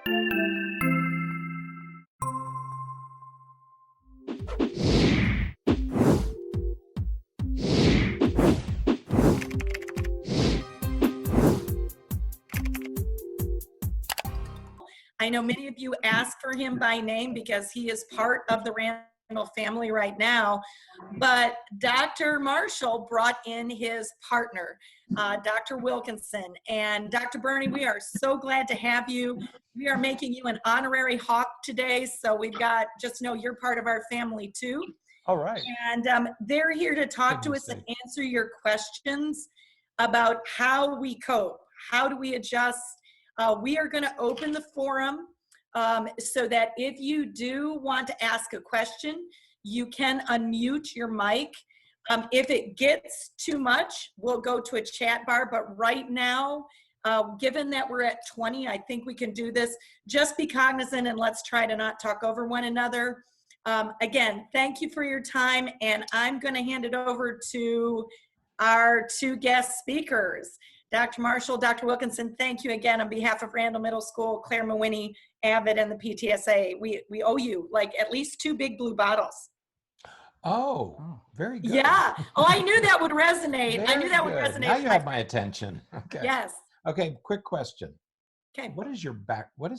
I know many of you asked for him by name because he is part of the Randall family right now, but Dr. Marshall brought in his partner, Dr. Wilkinson. And Dr. Berney, we are so glad to have you. We are making you an honorary hawk today, so we've got, just know you're part of our family too. All right. And they're here to talk to us and answer your questions about how we cope. How do we adjust? We are going to open the forum so that if you do want to ask a question, you can unmute your mic. If it gets too much, we'll go to a chat bar. But right now, given that we're at 20, I think we can do this. Just be cognizant and let's try to not talk over one another. Again, thank you for your time. And I'm going to hand it over to our two guest speakers. Dr. Marshall, Dr. Wilkinson, thank you again on behalf of Randall Middle School, Claire Mawhinney, Avid, and the PTSA. We owe you like at least 2 big blue bottles. Oh, very good. Yeah. Oh, I knew that would resonate. I knew that would resonate. Now you have my attention. Okay. Yes. Okay. Quick question. Okay. What is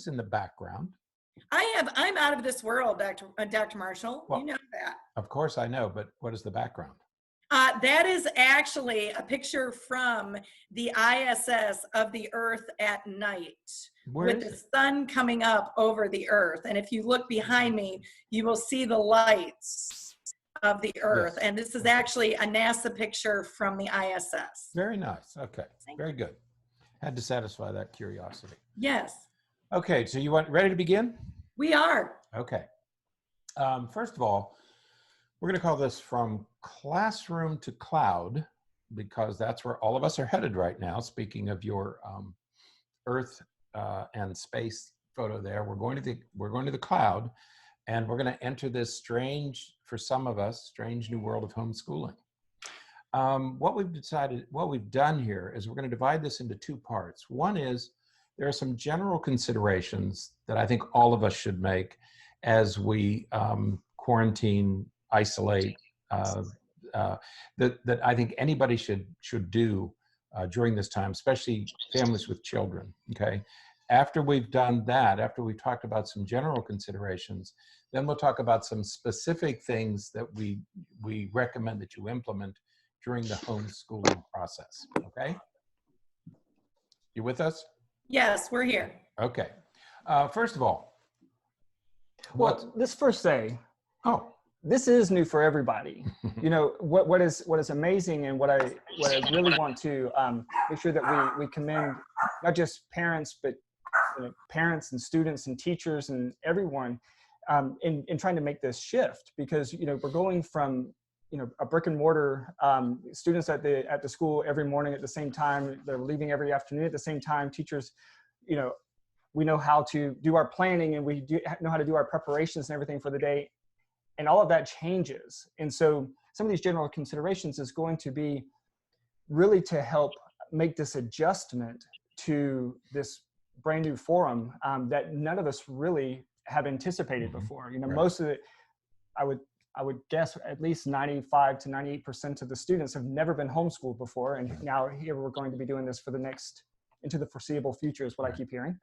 in the background? I'm out of this world, Dr. Marshall. Well, you know that. Of course I know, but what is the background? That is actually a picture from the ISS of the Earth at night with the sun coming up over the Earth. And if you look behind me, you will see the lights of the Earth. Yes. And this is actually a NASA picture from the ISS. Very nice. Okay. Very good. Had to satisfy that curiosity. Yes. Okay. So ready to begin? We are. Okay. First of all, we're going to call this From Classroom to Cloud, because that's where all of us are headed right now. Speaking of your Earth and space photo there, we're going to the cloud, and we're going to enter this strange, for some of us, strange new world of homeschooling. What we've done here is we're going to divide this into 2 parts. One is there are some general considerations that I think all of us should make as we quarantine, isolate, that I think anybody should do during this time, especially families with children, okay? After we've done that, after we've talked about some general considerations, then we'll talk about some specific things that we recommend that you implement during the homeschooling process, okay? You with us? Yes, we're here. Okay. First of all, well, let's first say, this is new for everybody. You know, what is amazing, and what I really want to make sure that we commend not just parents, but parents and students and teachers and everyone in trying to make this shift, because we're going from a brick and mortar students at the school every morning at the same time, they're leaving every afternoon at the same time. Teachers, we know how to do our planning, and we know how to do our preparations and everything for the day. And all of that changes. And so some of these general considerations is going to be really to help make this adjustment to this brand new forum that none of us really have anticipated before. Right. Most of it, I would guess at least 95 to 98% of the students have never been homeschooled before. And now here we're going to be doing this for into the foreseeable future is what I keep hearing.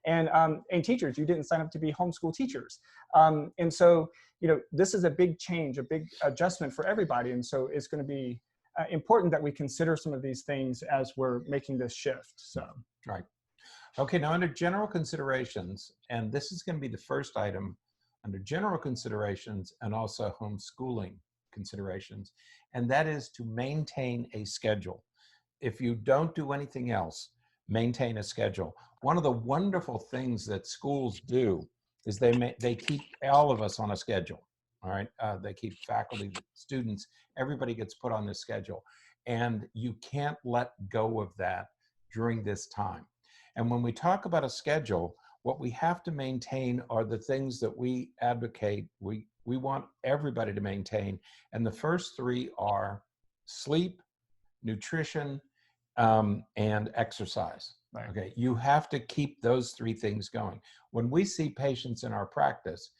And teachers, you didn't sign up to be homeschool teachers. And so, this is a big change, a big adjustment for everybody. And so it's going to be important that we consider some of these things as we're making this shift. So. Right. Okay. Now under general considerations, and this is going to be the first item under general considerations and also homeschooling considerations, and that is to maintain a schedule. If you don't do anything else, maintain a schedule. One of the wonderful things that schools do is they keep all of us on a schedule, all right? They keep faculty, students, everybody gets put on this schedule. And you can't let go of that during this time. And when we talk about a schedule, what we have to maintain are the things that we advocate, we want everybody to maintain. And the first 3 are sleep, nutrition, and exercise. Right. Okay, you have to keep those three things going. When we see patients in our practice,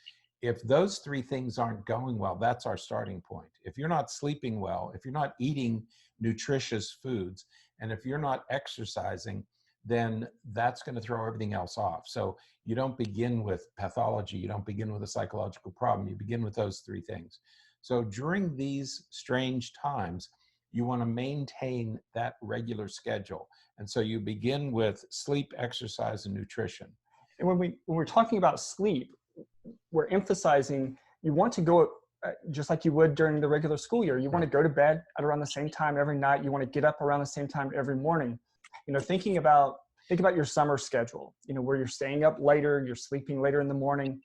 if those three things aren't going well, that's our starting point. If you're not sleeping well, if you're not eating nutritious foods, and if you're not exercising, then that's going to throw everything else off. So you don't begin with pathology, you don't begin with a psychological problem, you begin with those three things. So during these strange times, you want to maintain that regular schedule. And so you begin with sleep, exercise, and nutrition. And when we're talking about sleep, we're emphasizing you want to go just like you would during the regular school year. You want to go to bed at around the same time every night. You want to get up around the same time every morning. You know, think about your summer schedule, you know, where you're staying up later, you're sleeping later in the morning.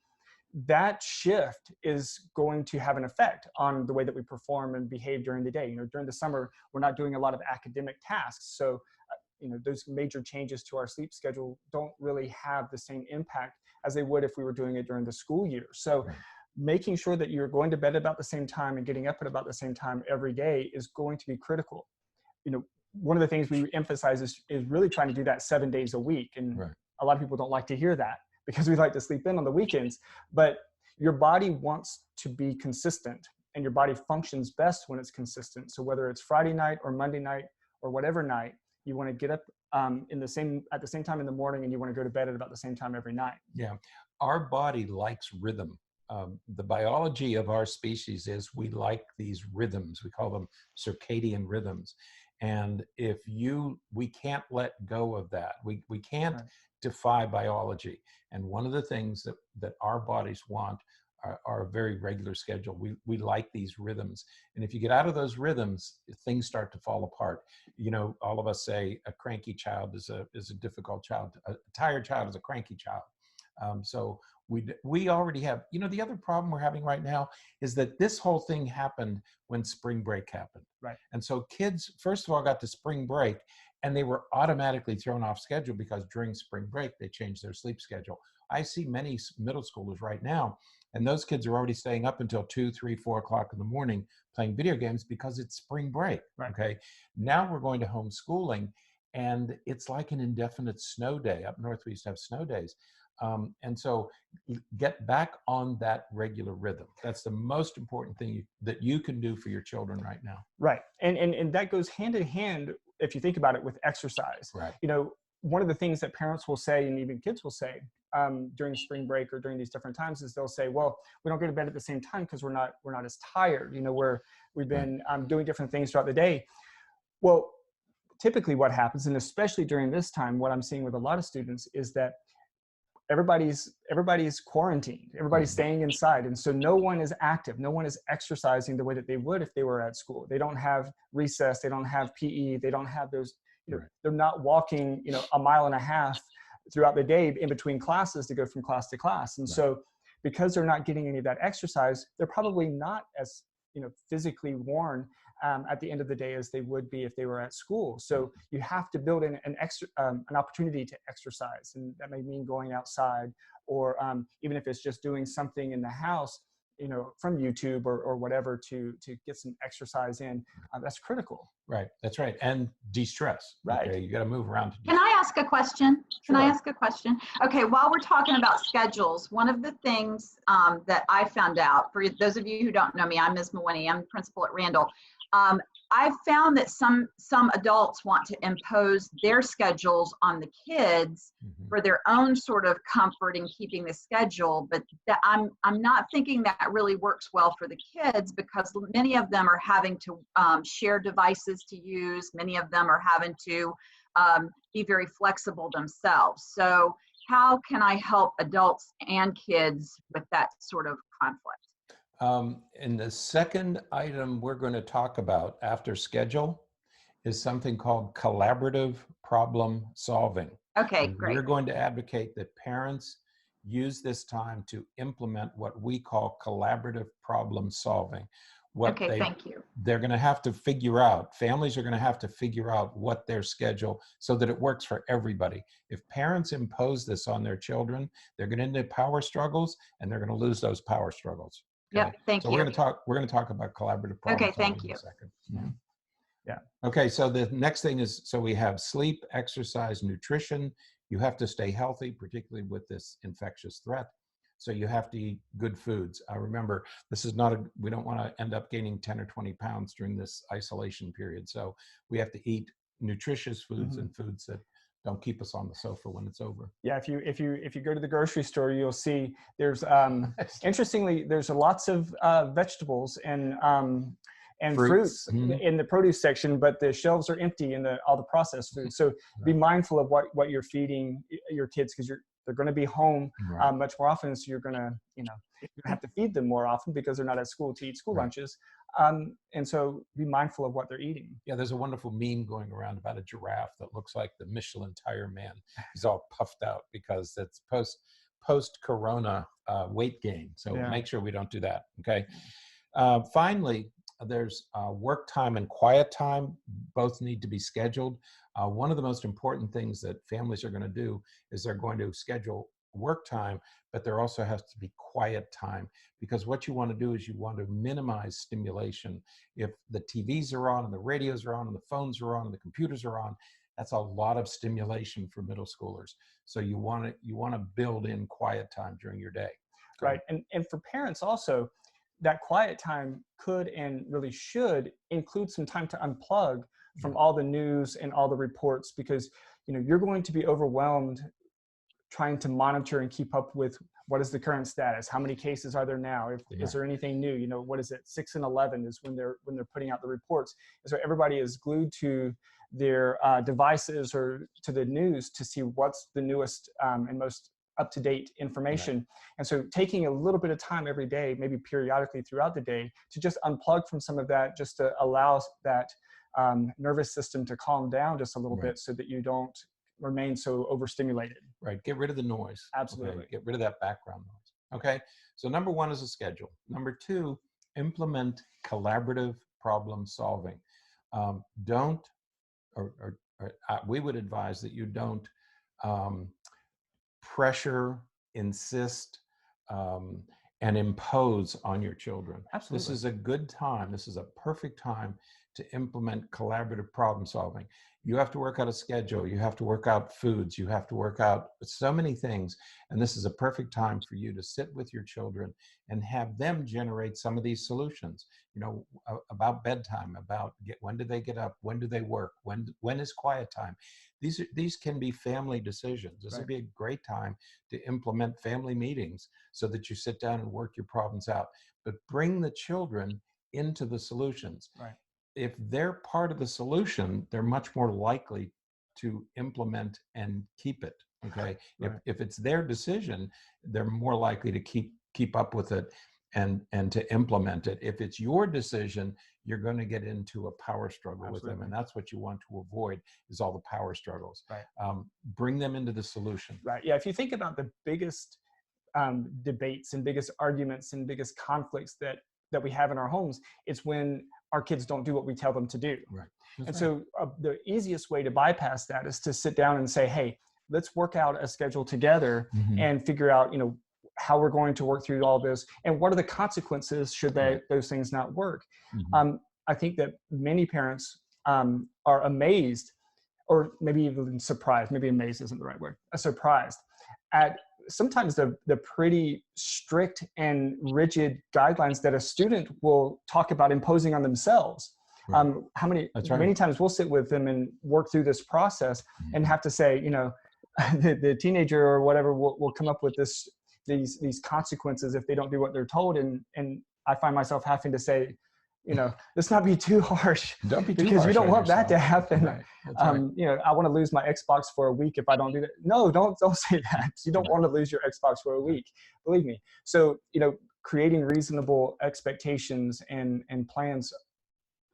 That shift is going to have an effect on the way that we perform and behave during the day. You know, during the summer, we're not doing a lot of academic tasks. So, you know, those major changes to our sleep schedule don't really have the same impact as they would if we were doing it during the school year. So making sure that you're going to bed about the same time and getting up at about the same time every day is going to be critical. You know, one of the things we emphasize is really trying to do that 7 days a week. And a lot of people don't like to hear that, because we like to sleep in on the weekends, but your body wants to be consistent, and your body functions best when it's consistent. So whether it's Friday night or Monday night or whatever night, you want to get up at the same time in the morning, and you want to go to bed at about the same time every night. Yeah, our body likes rhythm. The biology of our species is we like these rhythms. We call them circadian rhythms. And we can't let go of that. We can't defy biology. And one of the things that our bodies want are a very regular schedule. We like these rhythms. And if you get out of those rhythms, things start to fall apart. You know, all of us say a cranky child is a difficult child. A tired child is a cranky child. So we already have, you know, the other problem we're having right now is that this whole thing happened when spring break happened. Right. And so kids, first of all, got to spring break, and they were automatically thrown off schedule because during spring break, they changed their sleep schedule. I see many middle schoolers right now, and those kids are already staying up until 2, 3, 4 o'clock in the morning playing video games because it's spring break. Right. Okay. Now we're going to homeschooling, and it's like an indefinite snow day. Up north, we used to have snow days. And so get back on that regular rhythm. That's the most important thing that you can do for your children right now. Right. And that goes hand in hand, if you think about it, with exercise. Right. You know, one of the things that parents will say, and even kids will say during spring break or during these different times, is they'll say, well, we don't go to bed at the same time because we're not as tired. You know, we've been doing different things throughout the day. Well, typically what happens, and especially during this time, what I'm seeing with a lot of students is that everybody's quarantined, everybody's staying inside. And so no one is active. No one is exercising the way that they would if they were at school. They don't have recess. They don't have PE. They don't have those, you know, they're not walking, you know, a mile and a half throughout the day in between classes to go from class to class. And so because they're not getting any of that exercise, they're probably not as, you know, physically worn at the end of the day as they would be if they were at school. So you have to build in an opportunity to exercise, and that may mean going outside, or even if it's just doing something in the house, you know, from YouTube or whatever to get some exercise in. That's critical. Right. That's right. And de-stress. Right. Okay? You got to move around. Can I ask a question? Sure. Can I ask a question? Okay. While we're talking about schedules, one of the things that I found out, for those of you who don't know me, I'm Ms. Mawini. I'm principal at Randall. I've found that some adults want to impose their schedules on the kids for their own sort of comfort in keeping the schedule, but I'm not thinking that really works well for the kids, because many of them are having to share devices to use. Many of them are having to be very flexible themselves. So how can I help adults and kids with that sort of conflict? And the second item we're going to talk about after schedule is something called collaborative problem solving. Okay, And great. we're going to advocate that parents use this time to implement what we call collaborative problem solving. Thank you. They're going to have to figure out, families are going to have to figure out what their schedule, so that it works for everybody. If parents impose this on their children, they're going to end up power struggles, and they're going to lose those power struggles. Yep, thank you. We're going to talk about collaborative problem solving thank you. in a second. Yeah. Okay, so the next thing is, so we have sleep, exercise, nutrition. You have to stay healthy, particularly with this infectious threat. So you have to eat good foods. Remember, this is not we don't want to end up gaining 10 or 20 pounds during this isolation period. So we have to eat nutritious foods and foods that don't keep us on the sofa when it's over. Yeah, if you go to the grocery store, you'll see there's interestingly there's lots of vegetables and fruits in the produce section, but the shelves are empty in all the processed foods. So be mindful of what you're feeding your kids, because they're going to be home much more often. So you're going to have to feed them more often because they're not at school to eat school lunches. And so be mindful of what they're eating. Yeah, there's a wonderful meme going around about a giraffe that looks like the Michelin tire man. He's all puffed out because it's post-corona weight gain. So make sure we don't do that, okay? Finally, there's work time and quiet time. Both need to be scheduled. One of the most important things that families are going to do is they're going to schedule work time, but there also has to be quiet time, because what you want to do is you want to minimize stimulation. If the TVs are on and the radios are on and the phones are on and the computers are on, that's a lot of stimulation for middle schoolers. So you want to build in quiet time during your day. Right. And for parents also, that quiet time could and really should include some time to unplug from all the news and all the reports, because you're going to be overwhelmed trying to monitor and keep up with what is the current status, how many cases are there now, is there anything new, what is it, 6 and 11 is when they're putting out the reports. And so everybody is glued to their devices or to the news to see what's the newest and most up-to-date information. And so taking a little bit of time every day, maybe periodically throughout the day, to just unplug from some of that, just to allow that nervous system to calm down just a little bit, so that you don't remain so overstimulated. Right. Get rid of the noise. Absolutely. Okay? Get rid of that background noise. Okay. So number 1 is a schedule. Number 2, implement collaborative problem solving. We would advise that you don't pressure, insist, and impose on your children. Absolutely. This is a good time. This is a perfect time to implement collaborative problem solving. You have to work out a schedule. You have to work out foods. You have to work out so many things. And this is a perfect time for you to sit with your children and have them generate some of these solutions, about bedtime, about when do they get up? When do they work? When is quiet time? These can be family decisions. This would be a great time to implement family meetings so that you sit down and work your problems out, but bring the children into the solutions. Right. If they're part of the solution, they're much more likely to implement and keep it. Okay. Right. If it's their decision, they're more likely to keep up with it and to implement it. If it's your decision, you're going to get into a power struggle with them. And that's what you want to avoid, is all the power struggles. Right. Bring them into the solution. Right. Yeah. If you think about the biggest debates and biggest arguments and biggest conflicts that we have in our homes, it's when our kids don't do what we tell them to do. Right. So the easiest way to bypass that is to sit down and say, hey, let's work out a schedule together and figure out, how we're going to work through all this and what are the consequences should those things not work. I think that many parents are amazed, or maybe even surprised, maybe amazed isn't the right word, surprised at sometimes the pretty strict and rigid guidelines that a student will talk about imposing on themselves. Right. Many times we'll sit with them and work through this process and have to say, the teenager or whatever will come up with these consequences if they don't do what they're told. And I find myself having to say, let's not be too harsh. Don't be too because harsh you don't on want that to happen. Right. Right. I want to lose my Xbox for a week if I don't do that. No, don't say that. You don't want to lose your Xbox for a week. Believe me. So, creating reasonable expectations and plans,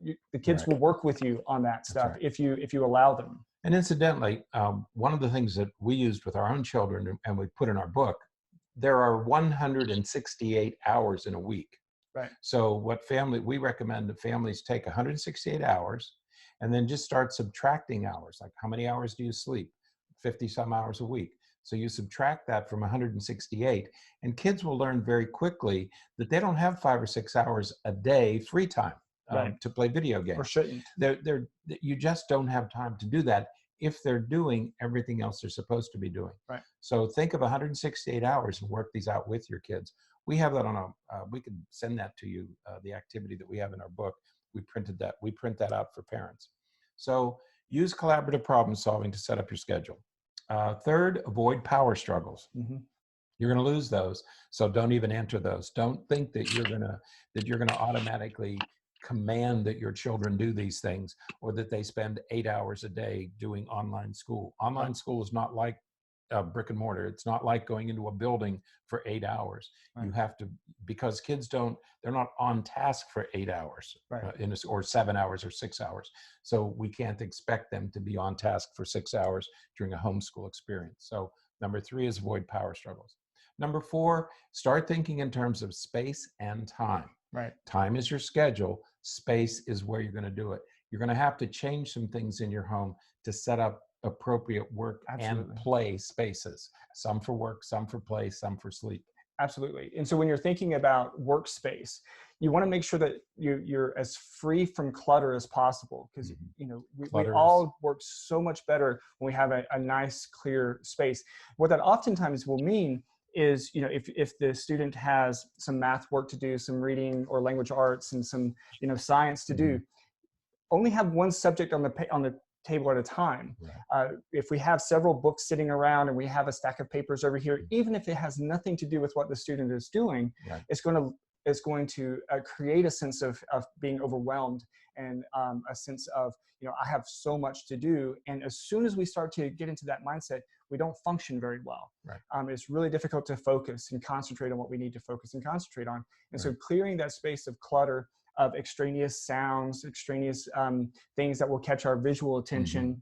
the kids will work with you on that stuff if you allow them. And incidentally, one of the things that we used with our own children and we put in our book, there are 168 hours in a week. Right. So we recommend that families take 168 hours and then just start subtracting hours. Like, how many hours do you sleep? 50 some hours a week. So you subtract that from 168, and kids will learn very quickly that they don't have 5 or 6 hours a day free time. to play video games. Or shouldn't. You just don't have time to do that if they're doing everything else they're supposed to be doing. Right. So think of 168 hours and work these out with your kids. We have that on we can send that to you, the activity that we have in our book. We print that out for parents. So use collaborative problem solving to set up your schedule. Third, avoid power struggles. Mm-hmm. You're going to lose those, so don't even enter those. Don't think that you're going to automatically command that your children do these things, or that they spend 8 hours a day doing online school. Online school is not like brick and mortar. It's not like going into a building for 8 hours. Right. You have to, because kids they're not on task for 8 hours, right. Or 7 hours or 6 hours. So we can't expect them to be on task for 6 hours during a homeschool experience. So number 3 is avoid power struggles. Number 4, start thinking in terms of space and time. Right. Time is your schedule. Space is where you're going to do it. You're going to have to change some things in your home to set up appropriate work and play spaces. Some for work, some for play, some for sleep. Absolutely. And so when you're thinking about workspace, you want to make sure that you're as free from clutter as possible, because we all work so much better when we have a nice, clear space. What that oftentimes will mean is, if the student has some math work to do, some reading or language arts, and some science to do, only have one subject on the table at a time. Right. If we have several books sitting around and we have a stack of papers over here, even if it has nothing to do with what the student is doing, right. it's going to create a sense of being overwhelmed, and a sense of, I have so much to do. And as soon as we start to get into that mindset, we don't function very well. Right. It's really difficult to focus and concentrate on what we need to focus and concentrate on. And right. So clearing that space of clutter, of extraneous sounds, extraneous things that will catch our visual attention,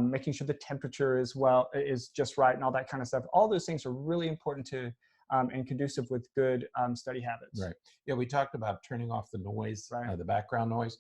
making sure the temperature is just right, and all that kind of stuff. All those things are really important to and conducive with good study habits. Right. Yeah, we talked about turning off the noise, right. The background noise.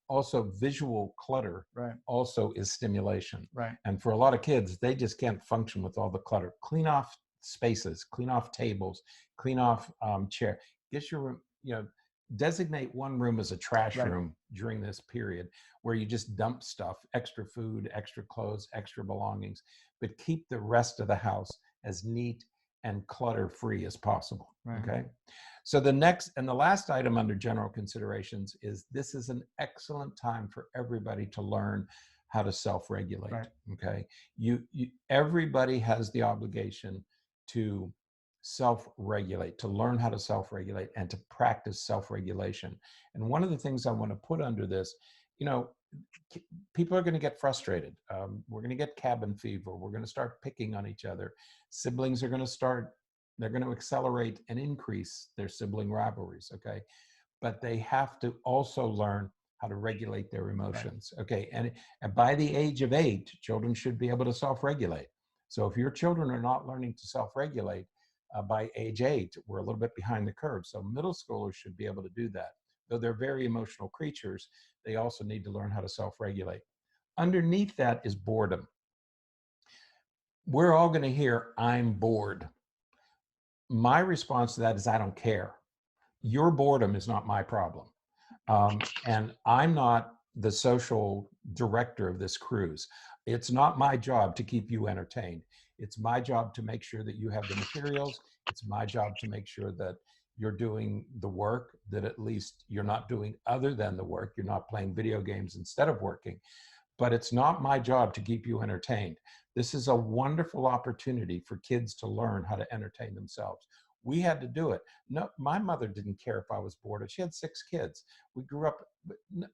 Also, visual clutter right. also is stimulation. Right. And for a lot of kids, they just can't function with all the clutter. Clean off spaces, clean off tables, clean off chair. Get your room, designate one room as a trash right. room during this period, where you just dump stuff, extra food, extra clothes, extra belongings, but keep the rest of the house as neat and clutter-free as possible. Right. Okay. So the next and the last item under general considerations is, this is an excellent time for everybody to learn how to self-regulate. Right. Okay. Everybody has the obligation to self-regulate, to learn how to self-regulate, and to practice self-regulation. And one of the things I want to put under this, people are going to get frustrated. We're going to get cabin fever. We're going to start picking on each other. Siblings are going to they're going to accelerate and increase their sibling rivalries. Okay. But they have to also learn how to regulate their emotions. Right. Okay. And by the age of 8, children should be able to self-regulate. So if your children are not learning to self-regulate, by age 8, we're a little bit behind the curve. So middle schoolers should be able to do that. Though they're very emotional creatures, they also need to learn how to self-regulate. Underneath that is boredom. We're all going to hear, "I'm bored." My response to that is, I don't care. Your boredom is not my problem. And I'm not the social director of this cruise. It's not my job to keep you entertained. It's my job to make sure that you have the materials. It's my job to make sure that you're doing the work, that at least you're not doing other than the work. You're not playing video games instead of working. But it's not my job to keep you entertained. This is a wonderful opportunity for kids to learn how to entertain themselves. We had to do it. No, my mother didn't care if I was bored. She had 6 kids. We grew up,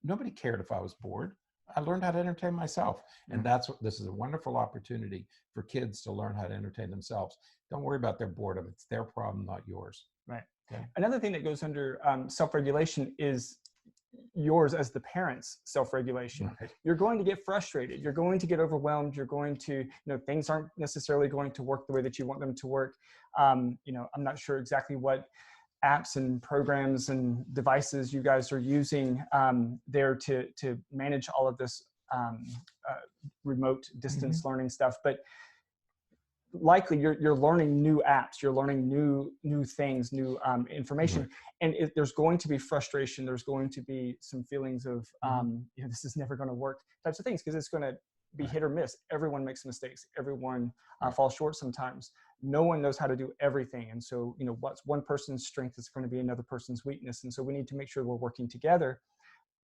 nobody cared if I was bored. I learned how to entertain myself. And this is a wonderful opportunity for kids to learn how to entertain themselves. Don't worry about their boredom. It's their problem, not yours. Right. Okay. Another thing that goes under self-regulation is yours as the parent's self-regulation. Right. You're going to get frustrated. You're going to get overwhelmed. You're going to, things aren't necessarily going to work the way that you want them to work. I'm not sure exactly what apps and programs and devices you guys are using there to manage all of this remote distance learning stuff. But likely you're learning new apps, you're learning new things, new information, and there's going to be frustration. There's going to be some feelings of this is never going to work types of things, because it's going to be hit or miss. Everyone makes mistakes. Everyone falls short sometimes. No one knows how to do everything, and so what's one person's strength is going to be another person's weakness, and so we need to make sure we're working together.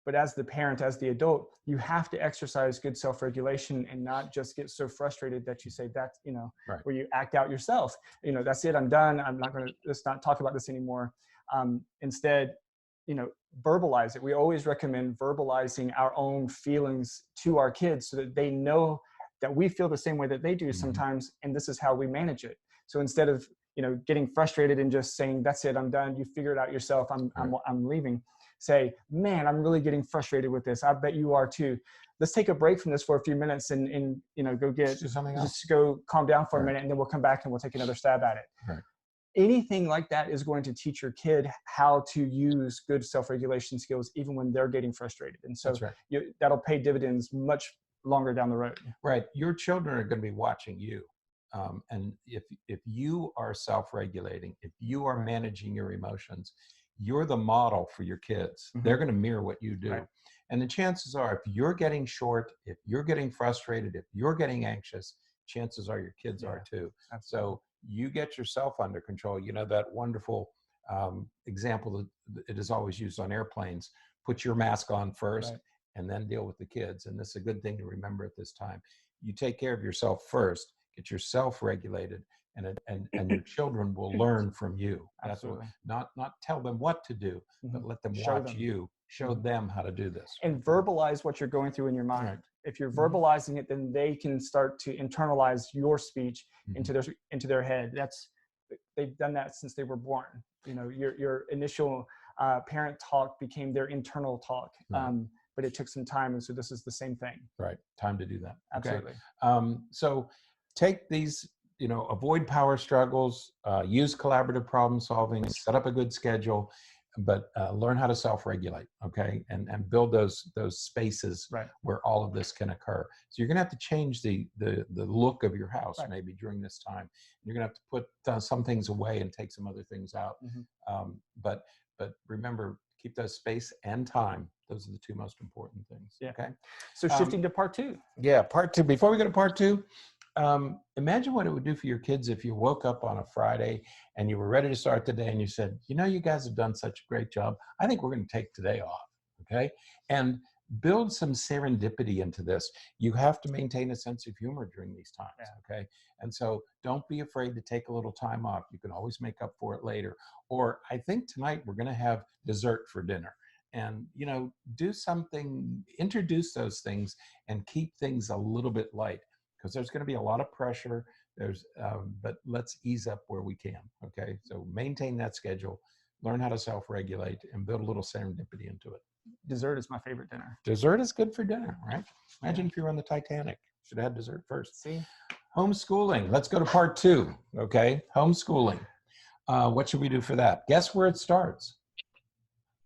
But as the parent, as the adult, you have to exercise good self-regulation and not just get so frustrated that you say that, where you act out yourself. That's it, I'm done. I'm not going to, let's not talk about this anymore. Instead, verbalize it. We always recommend verbalizing our own feelings to our kids so that they know that we feel the same way that they do sometimes, and this is how we manage it. So instead of, getting frustrated and just saying, that's it, I'm done, you figure it out yourself, I'm leaving. Say, man, I'm really getting frustrated with this. I bet you are too. Let's take a break from this for a few minutes and go get something else. Just go calm down for a minute, and then we'll come back and we'll take another stab at it. Anything like that is going to teach your kid how to use good self-regulation skills even when they're getting frustrated. And so that'll pay dividends much longer down the road. Right. Your children are going to be watching you. And if you are self-regulating, if you are managing your emotions, you're the model for your kids. They're going to mirror what you do. And the chances are, if you're getting short, if you're getting frustrated, if you're getting anxious, chances are your kids are too. So you get yourself under control. That wonderful example that it is always used on airplanes: put your mask on first and then deal with the kids. And this is a good thing to remember at this time. You take care of yourself first, get yourself regulated, and your children will learn from you. That's what, not tell them what to do, but let them watch you, show them how to do this. And verbalize what you're going through in your mind. If you're verbalizing it, then they can start to internalize your speech into their head. They've done that since they were born. Your initial parent talk became their internal talk. But it took some time, and so this is the same thing. Right, time to do that. Absolutely. Okay. So take these, avoid power struggles, use collaborative problem solving, set up a good schedule, but learn how to self-regulate, okay? And build those spaces where all of this can occur. So you're gonna have to change the look of your house maybe during this time. You're gonna have to put some things away and take some other things out. But remember, keep that space and time. Those are the two most important things, okay? So shifting to part two. Yeah, part two. Before we go to part two, imagine what it would do for your kids if you woke up on a Friday and you were ready to start the day and you said, you guys have done such a great job. I think we're going to take today off, okay? And build some serendipity into this. You have to maintain a sense of humor during these times, okay? And so don't be afraid to take a little time off. You can always make up for it later. Or I think tonight we're going to have dessert for dinner. And, do something, introduce those things and keep things a little bit light, because there's going to be a lot of pressure. But let's ease up where we can, okay? So maintain that schedule, learn how to self-regulate, and build a little serendipity into it. Dessert is my favorite dinner. Dessert is good for dinner, right? Imagine if you were on the Titanic. Should have had dessert first. See? Homeschooling. Let's go to part two, okay? Homeschooling. What should we do for that? Guess where it starts?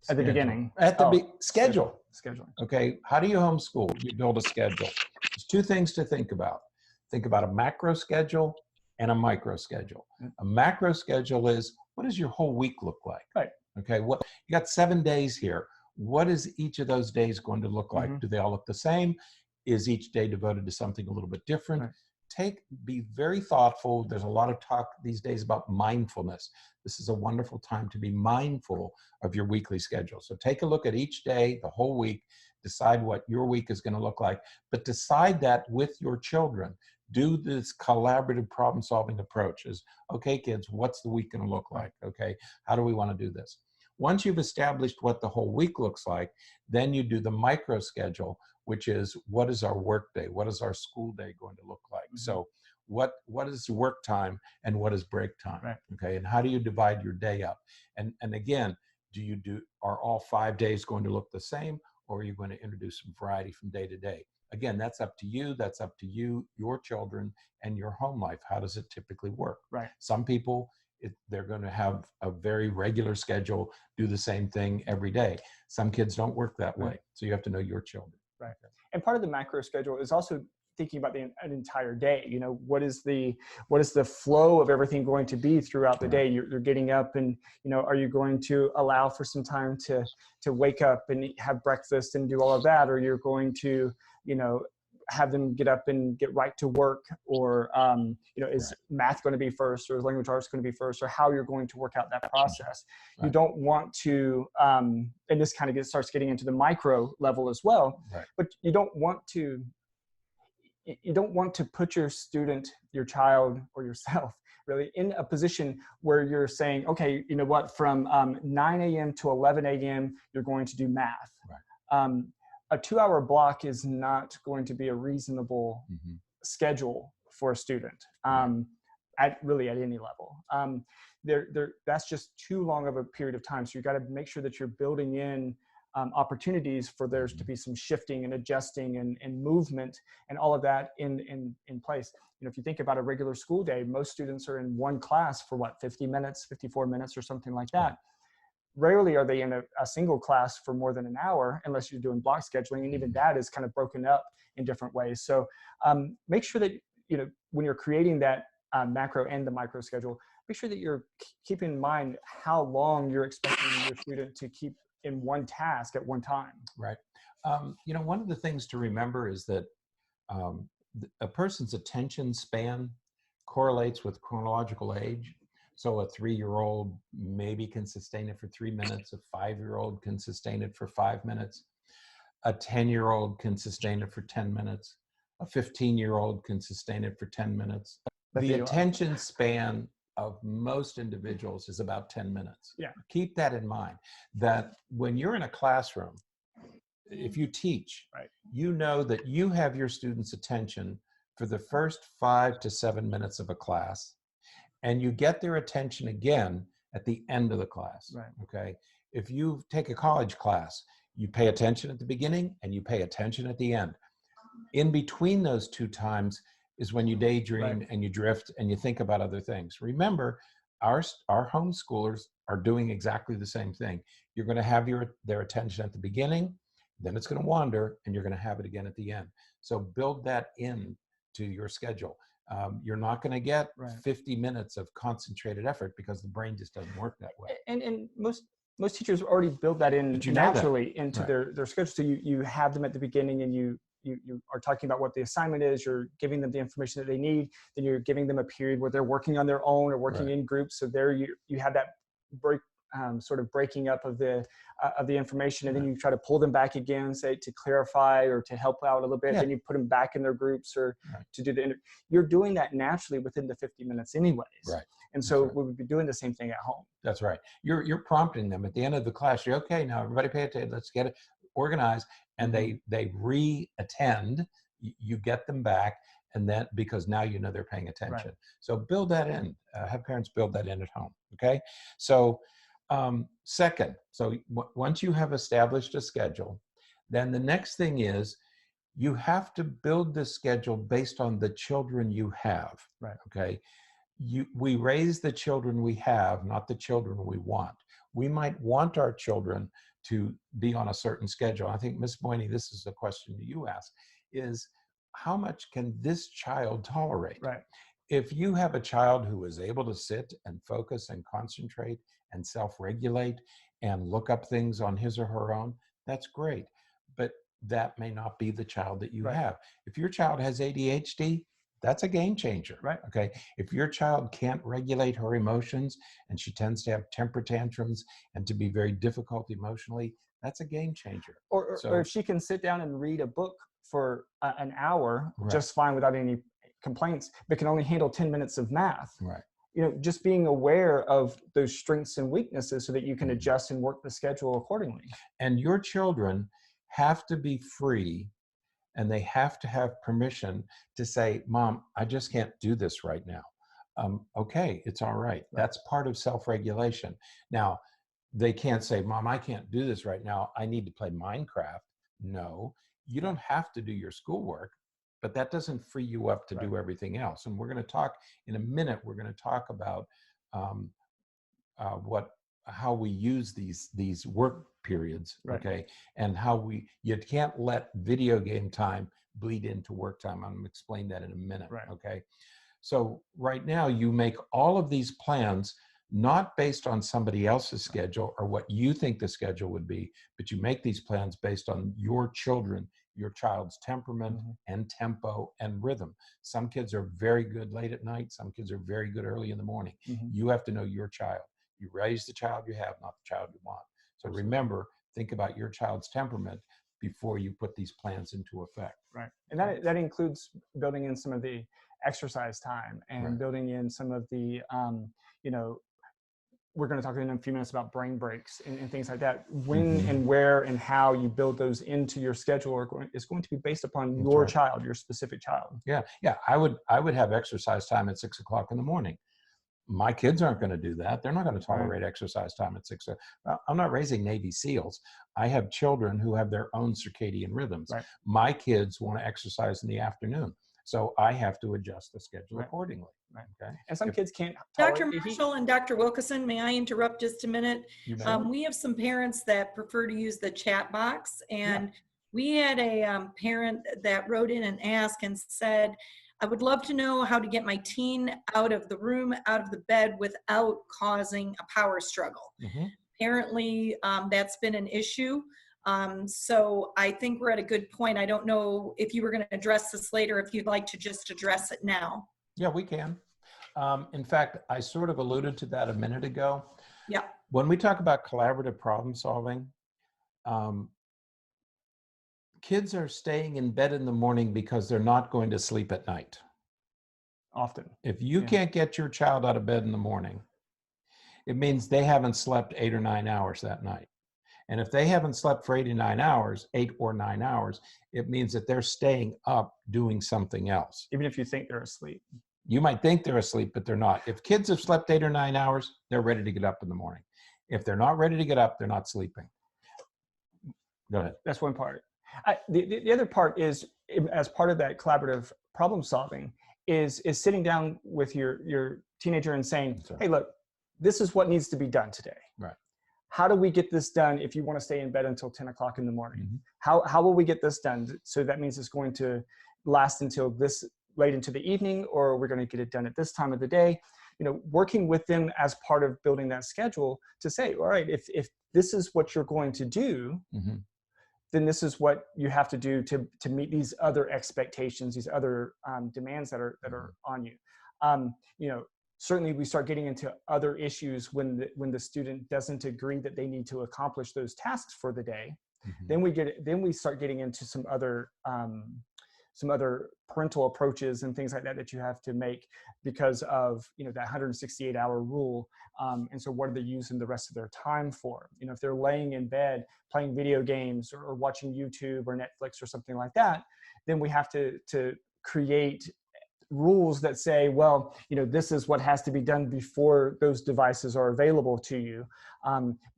At the beginning. At the schedule. Scheduling. Okay, how do you homeschool? You build a schedule. There's two things to think about. Think about a macro schedule and a micro schedule. A macro schedule is, what does your whole week look like? Right. Okay, you got 7 days here. What is each of those days going to look like? Do they all look the same? Is each day devoted to something a little bit different? Be very thoughtful. There's a lot of talk these days about mindfulness. This is a wonderful time to be mindful of your weekly schedule. So take a look at each day, the whole week, decide what your week is going to look like, but decide that with your children. Do this collaborative problem-solving approach. Okay, kids, what's the week going to look like? Okay, how do we want to do this? Once you've established what the whole week looks like, then you do the micro schedule, which is, what is our work day? What is our school day going to look like? So what is work time and what is break time? Okay, and how do you divide your day up? And again, are all 5 days going to look the same, or are you going to introduce some variety from day to day? Again, that's up to you. That's up to you, your children, and your home life. How does it typically work? Some people, they're going to have a very regular schedule, do the same thing every day. Some kids don't work that way. So you have to know your children. And part of the macro schedule is also thinking about an entire day. You know, what is the flow of everything going to be throughout the day? You're getting up, and you know, are you going to allow for some time to wake up and have breakfast and do all of that, or you're going to, you know, have them get up and get right to work, or you know, is math going to be first, or is language arts going to be first, or how you're going to work out that process. You don't want to, and this kind of starts getting into the micro level as well, but you don't want to put your student, your child, or yourself really in a position where you're saying, okay, you know what, from 9 a.m. to 11 a.m. you're going to do math. A 2-hour block is not going to be a reasonable schedule for a student at any level. That's just too long of a period of time. So you got to make sure that you're building in opportunities for there to be some shifting and adjusting and movement and all of that in place. You know, if you think about a regular school day, most students are in one class for what, 50 minutes, 54 minutes or something like that. Rarely are they in a single class for more than an hour, unless you're doing block scheduling, and even that is kind of broken up in different ways. So make sure that, you know, when you're creating that macro and the micro schedule, make sure that you're keeping in mind how long you're expecting your student to keep in one task at one time. Right. You know, one of the things to remember is that a person's attention span correlates with chronological age. So a 3-year-old maybe can sustain it for 3 minutes. A 5-year-old can sustain it for 5 minutes. A 10-year-old can sustain it for 10 minutes. A 15-year-old can sustain it for 10 minutes. The attention span of most individuals is about 10 minutes. Yeah. Keep that in mind, that when you're in a classroom, if you teach, you know that you have your students' attention for the first 5 to 7 minutes of a class, and you get their attention again at the end of the class. Okay. If you take a college class, you pay attention at the beginning and you pay attention at the end. In between those two times is when you daydream and you drift and you think about other things. Remember, our homeschoolers are doing exactly the same thing. You're going to have their attention at the beginning, then it's going to wander, and you're going to have it again at the end. So build that in to your schedule. You're not going to get 50 minutes of concentrated effort because the brain just doesn't work that way. And most teachers already build that in naturally into their schedule. So you have them at the beginning, and you are talking about what the assignment is. You're giving them the information that they need. Then you're giving them a period where they're working on their own or working in groups. So there you have that sort of breaking up of the information, and then you try to pull them back again, say to clarify or to help out a little bit. Then you put them back in their groups or to do you're doing that naturally within the 50 minutes anyways. And so we would be doing the same thing at home. That's right. You're prompting them at the end of the class. You're okay. Now everybody pay attention. Let's get it organized. And they re-attend. You get them back, and that because now you know they're paying attention. So build that in. Have parents build that in at home. Okay. So second, so once you have established a schedule, then the next thing is you have to build the schedule based on the children you have. Okay. We raise the children we have, not the children we want. We might want our children to be on a certain schedule. I think, Ms. Berney, this is a question that you asked, is how much can this child tolerate? If you have a child who is able to sit and focus and concentrate and self-regulate and look up things on his or her own, that's great. But that may not be the child that you have. If your child has ADHD, that's a game changer. Okay. If your child can't regulate her emotions and she tends to have temper tantrums and to be very difficult emotionally, that's a game changer. Or if she can sit down and read a book for an hour just fine without any complaints, but can only handle 10 minutes of math. You know, just being aware of those strengths and weaknesses so that you can adjust and work the schedule accordingly. And your children have to be free, and they have to have permission to say, Mom, I just can't do this right now. Okay, it's all right. That's part of self-regulation. Now, they can't say, Mom, I can't do this right now. I need to play Minecraft. No, you don't have to do your schoolwork, but that doesn't free you up to do everything else. And we're going to talk in a minute, we're going to talk about what how we use these work periods, Right. okay, and how you can't let video game time bleed into work time. I'm going to explain that in a minute, Right. okay? So right now you make all of these plans not based on somebody else's schedule or what you think the schedule would be, but you make these plans based on your child's temperament and tempo and rhythm. Some kids are very good late at night. Some kids are very good early in the morning. You have to know your child. You raise the child you have, not the child you want. So remember, think about your child's temperament before you put these plans into effect. Right. And that includes building in some of the exercise time and building in some of the, you know, we're going to talk in a few minutes about brain breaks and things like that. When and where and how you build those into your schedule is going to be based upon your child, your specific child. Yeah. I would have exercise time at 6 o'clock in the morning. My kids aren't going to do that. They're not going to tolerate exercise time at 6. I'm not raising Navy SEALs. I have children who have their own circadian rhythms. My kids want to exercise in the afternoon. So I have to adjust the schedule accordingly. Okay. And some kids can't Dr. Marshall and Dr. Wilkeson, may I interrupt just a minute? We have some parents that prefer to use the chat box, and we had a parent that wrote in and asked and said, I would love to know how to get my teen out of the room, out of the bed without causing a power struggle. Apparently, that's been an issue. So I think we're at a good point. I don't know if you were going to address this later, if you'd like to just address it now. Yeah, we can. In fact, I sort of alluded to that a minute ago. Yeah. When we talk about collaborative problem solving, kids are staying in bed in the morning because they're not going to sleep at night. Often. If you can't get your child out of bed in the morning, it means they haven't slept 8 or 9 hours that night. And if they haven't slept for 8 or 9 hours, it means that they're staying up doing something else. Even if you think they're asleep. You might think they're asleep, but they're not. If kids have slept 8 or 9 hours, they're ready to get up in the morning. If they're not ready to get up, they're not sleeping. Go ahead. That's one part. The other part is, as part of that collaborative problem solving, is sitting down with your teenager and saying, hey, look, this is what needs to be done today. Right. How do we get this done if you want to stay in bed until 10 o'clock in the morning? How will we get this done? So that means it's going to last until this late into the evening, or we're going to get it done at this time of the day. You know, working with them as part of building that schedule to say, all right, if this is what you're going to do, then this is what you have to do to meet these other expectations, these other demands that are on you. You know, certainly we start getting into other issues when the student doesn't agree that they need to accomplish those tasks for the day. Then we start getting into some other parental approaches and things like that you have to make because of, you know, that 168-hour rule. And so what are they using the rest of their time for? You know, if they're laying in bed playing video games or watching YouTube or Netflix or something like that, then we have to create rules that say, well, you know, this is what has to be done before those devices are available to you.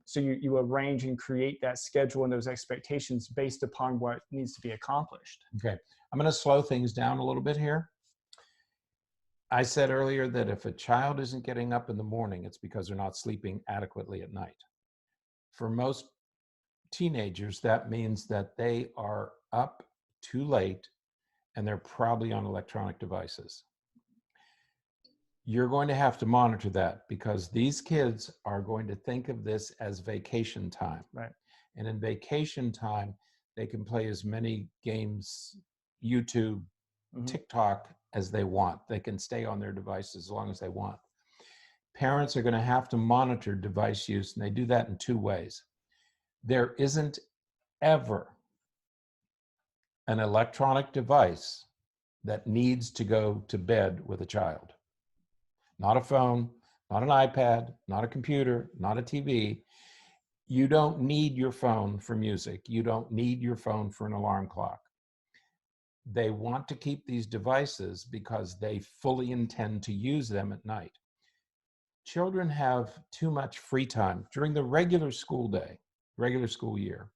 So you arrange and create that schedule and those expectations based upon what needs to be accomplished. Okay. I'm going to slow things down a little bit here. I said earlier that if a child isn't getting up in the morning, it's because they're not sleeping adequately at night. For most teenagers, that means that they are up too late and they're probably on electronic devices. You're going to have to monitor that because these kids are going to think of this as vacation time. Right. And in vacation time, they can play as many games, YouTube, TikTok as they want. They can stay on their device as long as they want. Parents are going to have to monitor device use, and they do that in 2 ways. There isn't ever an electronic device that needs to go to bed with a child. Not a phone, not an iPad, not a computer, not a TV. You don't need your phone for music. You don't need your phone for an alarm clock. They want to keep these devices because they fully intend to use them at night. Children have too much free time. During the regular school day, regular school year,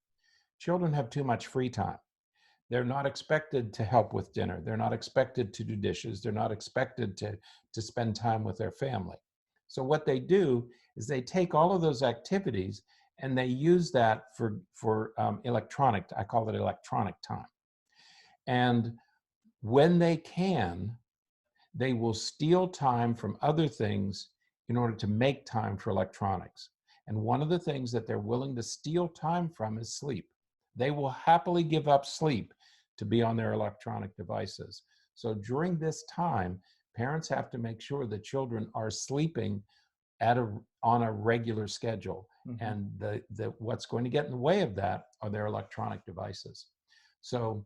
children have too much free time. They're not expected to help with dinner. They're not expected to do dishes. They're not expected to spend time with their family. So what they do is they take all of those activities and they use that for electronic, I call it electronic time. And when they can, they will steal time from other things in order to make time for electronics. And one of the things that they're willing to steal time from is sleep. They will happily give up sleep to be on their electronic devices. So during this time, parents have to make sure that children are sleeping on a regular schedule. Mm-hmm. And what's going to get in the way of that are their electronic devices. So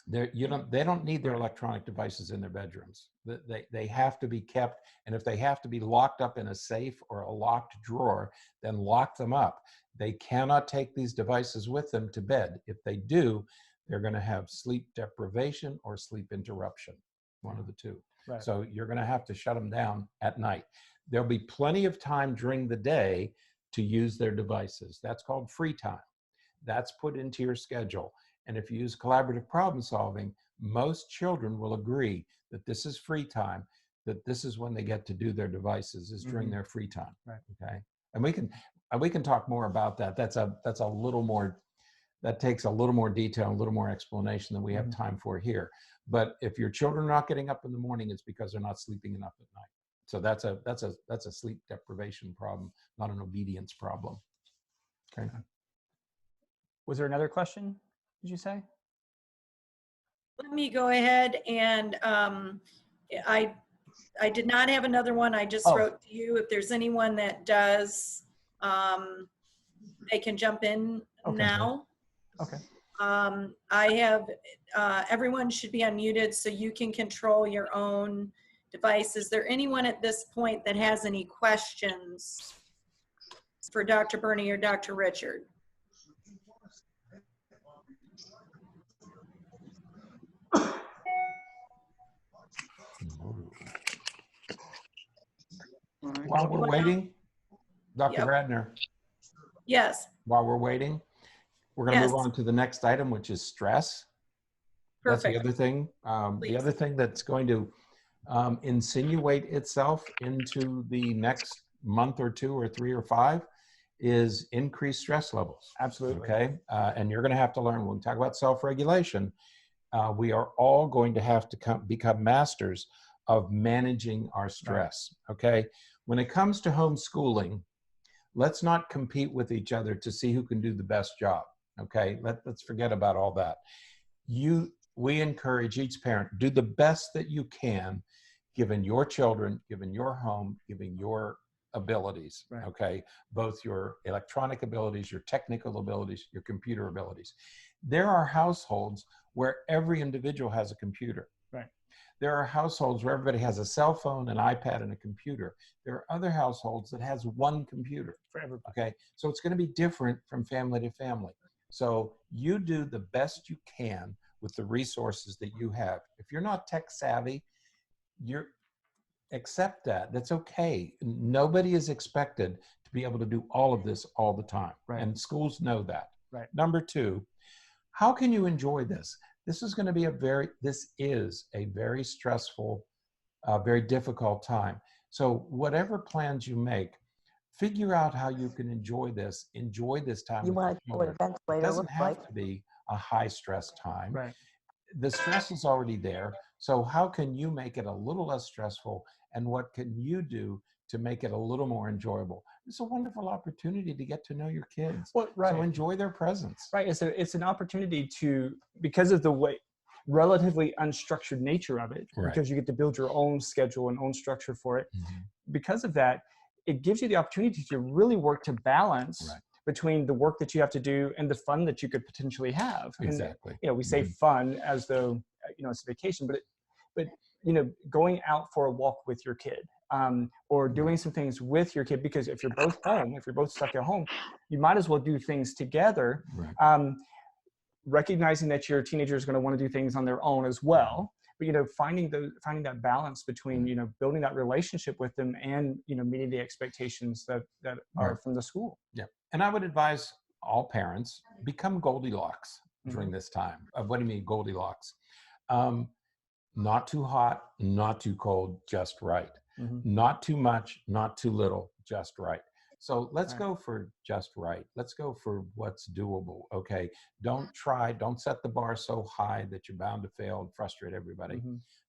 they don't need their electronic devices in their bedrooms. They have to be kept, and if they have to be locked up in a safe or a locked drawer, then lock them up. They cannot take these devices with them to bed. If they do, they're going to have sleep deprivation or sleep interruption, one of the two. Right. So you're going to have to shut them down at night. There'll be plenty of time during the day to use their devices. That's called free time. That's put into your schedule. And if you use collaborative problem solving, most children will agree that this is free time, that this is when they get to do their devices, is during their free time. Right. Okay. And we can talk more about that. That's a little more, that takes a little more detail, a little more explanation than we have time for here. But if your children are not getting up in the morning, it's because they're not sleeping enough at night. So that's a sleep deprivation problem, not an obedience problem. Okay. Was there another question, did you say? Let me go ahead and I did not have another one. I just wrote to you. If there's anyone that does, they can jump in now. Okay. I have, everyone should be unmuted so you can control your own device. Is there anyone at this point that has any questions for Dr. Berney or Dr. Richard? While we're waiting, Dr. Radner. Yes. While we're waiting, we're going to move on to the next item, which is stress. Perfect. That's the other thing. The other thing that's going to insinuate itself into the next month or 2 or 3 or 5 is increased stress levels. Absolutely. Okay. And you're going to have to learn, when we talk about self-regulation, we are all going to have to become masters of managing our stress. Okay. When it comes to homeschooling, let's not compete with each other to see who can do the best job. Okay. Let's forget about all that. We encourage each parent, do the best that you can, given your children, given your home, given your abilities, okay? Both your electronic abilities, your technical abilities, your computer abilities. There are households where every individual has a computer. Right. There are households where everybody has a cell phone, an iPad, and a computer. There are other households that has one computer. For everybody. Okay, so it's going to be different from family to family. So you do the best you can with the resources that you have. If you're not tech savvy, accept that. That's okay. Nobody is expected to be able to do all of this all the time. Right. And schools know that. Right. Number 2, how can you enjoy this? This is going to be a very stressful, very difficult time. So whatever plans you make, figure out how you can enjoy this time. You want to know what a ventilator It doesn't looks have like? to be a high stress time. Right. The stress is already there. So how can you make it a little less stressful? And what can you do to make it a little more enjoyable? It's a wonderful opportunity to get to know your kids. Well, right. So enjoy their presence. Right. It's an opportunity to, because of the relatively unstructured nature of it, because you get to build your own schedule and own structure for it. Because of that, it gives you the opportunity to really work to balance between the work that you have to do and the fun that you could potentially have. Exactly. And, we say fun as though, it's a vacation, but going out for a walk with your kid, or doing some things with your kid, because if you're both home, if you're both stuck at home, you might as well do things together. Recognizing that your teenager is going to want to do things on their own as well, but finding that balance between building that relationship with them and meeting the expectations that are from the school. Yeah, and I would advise all parents become Goldilocks during this time. What do you mean Goldilocks? Not too hot, not too cold, just right. Not too much, not too little, just right. So let's go for just right. Let's go for what's doable. Okay. Don't set the bar so high that you're bound to fail and frustrate everybody.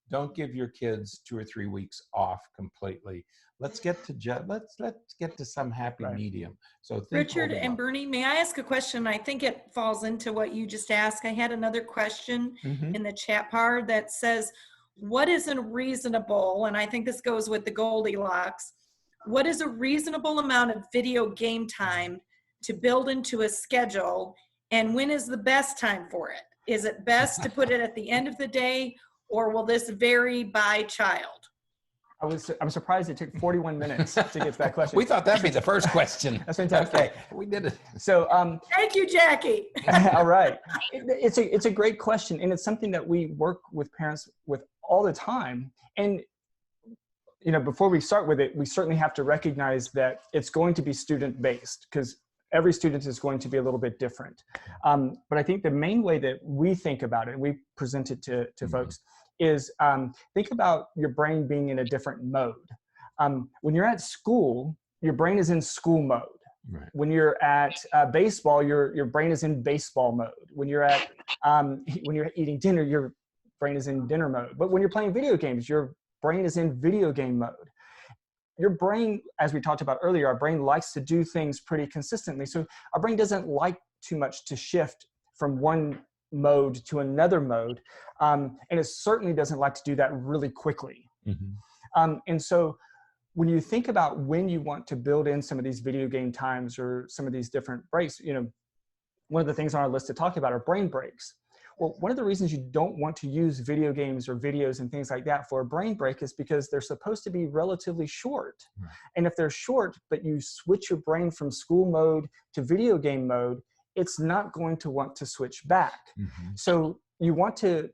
Don't give your kids 2 or 3 weeks off completely. Let's get to let's get to some happy medium. So Richard and Berney, may I ask a question? I think it falls into what you just asked. I had another question in the chat bar that says, what is a reasonable, and I think this goes with the Goldilocks, what is a reasonable amount of video game time to build into a schedule, and when is the best time for it? Is it best to put it at the end of the day, or will this vary by child? I'm surprised it took 41 minutes to get to that question. We thought that'd be the first question. That's fantastic. Okay, we did it. So thank you, Jackie. All right. It's a great question, and it's something that we work with parents with all the time. And you know, before we start with it, we certainly have to recognize that it's going to be student-based, because every student is going to be a little bit different. But I think the main way that we think about it, and we present it to folks, is think about your brain being in a different mode. When you're at school, your brain is in school mode. Right. When you're at baseball, your brain is in baseball mode. When you're at when you're eating dinner, your brain is in dinner mode. But when you're playing video games, your brain is in video game mode. Your brain, as we talked about earlier, our brain likes to do things pretty consistently. So our brain doesn't like too much to shift from one mode to another mode. And it certainly doesn't like to do that really quickly. And so when you think about when you want to build in some of these video game times or some of these different breaks, you know, one of the things on our list to talk about are brain breaks. Well, one of the reasons you don't want to use video games or videos and things like that for a brain break is because they're supposed to be relatively short. Right. And if they're short, but you switch your brain from school mode to video game mode, it's not going to want to switch back. So you want to